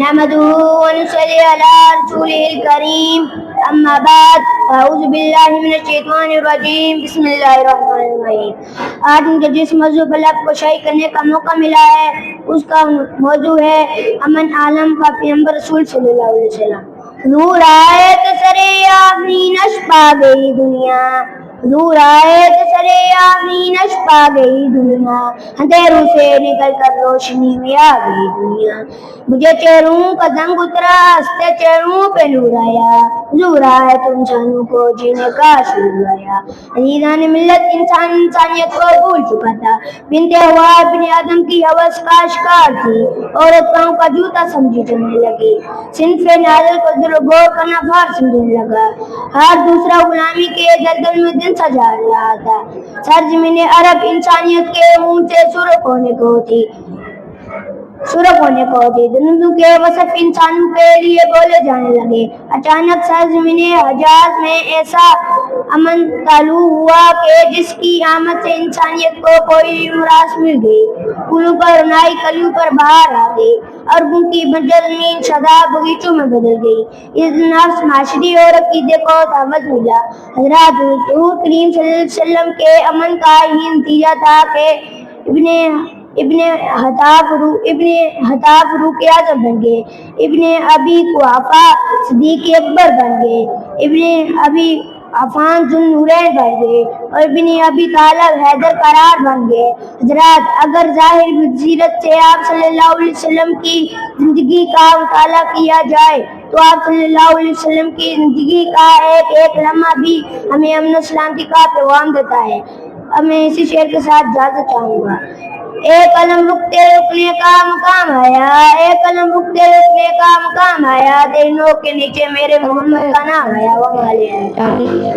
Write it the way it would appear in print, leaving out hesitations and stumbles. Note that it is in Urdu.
نحمده ونصلي على رسوله الكريم اما بعد اعوذ باللہ من الشیطان الرجیم بسم اللہ الرحمن الرحیم۔ آج مجھے جس موضوع پر لب کشائی کرنے کا موقع ملا ہے اس کا موضوع ہے امن عالم کا پیغمبر رسول صلی اللہ علیہ وسلم۔ نور آئے تو سرے آفرینش پا گئی دنیا، نور آئے تو سرے آفرینش پا گئی دنیا، اندھیروں سے نکل کر روشنی میں آ گئی دنیا۔ مجھے چہروں کا زنگ اترا، ہنستے چہروں پہ نور آیا، حضور آئے تو انسانوں کو جینے کا شعور آیا۔ عزیزان ملت انسانیت کو بھول چکا تھا، بنت ہوا ابن آدم کی ہوس کا شکار تھی، عورت پاؤں کا جوتا سمجھی جانے لگی، صنف نازل کو غور کرنا بھار سمجھنے لگا، ہر دوسرا غلامی کے دلدل میں دن سجا رہا تھا۔ سرزمین عرب انسانیت کے اونچے سرخ ہونے کو تھی، درندوں کے وصف انسانوں کے لیے بولے جانے لگے۔ اچانک سرزمین حجاز میں ایسا امن طلوع ہوا کہ جس کی آمد سے انسانیت کو کوئی راس مل گئی، پھولوں پر رونائی، کلیوں پر بہار آ گئی، اربوں کی بنجر زمین شاداب باغیچوں میں بدل گئی۔ اس نفس، معاشرے اور عقیدے کو تحفظ ملا۔ حضرات حضور کریم صلی اللہ علیہ وسلم کے امن کا ہی نتیجہ تھا کہ ابن خطاب فاروق اعظم بن گئے، ابن ابی قحافہ صدیق اکبر بن گئے، ابن ابی عفان ذو النورین بن گئے اور ابن ابی طالب حیدر قرار بن گئے۔ حضرات اگر ظاہر سیرت سے آپ صلی اللہ علیہ وسلم کی زندگی کا مطالعہ کیا جائے تو آپ صلی اللہ علیہ وسلم کی زندگی کا ایک ایک لمحہ بھی ہمیں امن و سلامتی کا پیغام دیتا ہے۔ اب میں اسی شعر کے ساتھ اجازت چاہوں گا۔ ایک قلم رکتے رکنے کا مقام آیا، ایک قلم رکتے رکنے کا مقام آیا، تیرے نوک کے نیچے میرے محمد کا نام آیا۔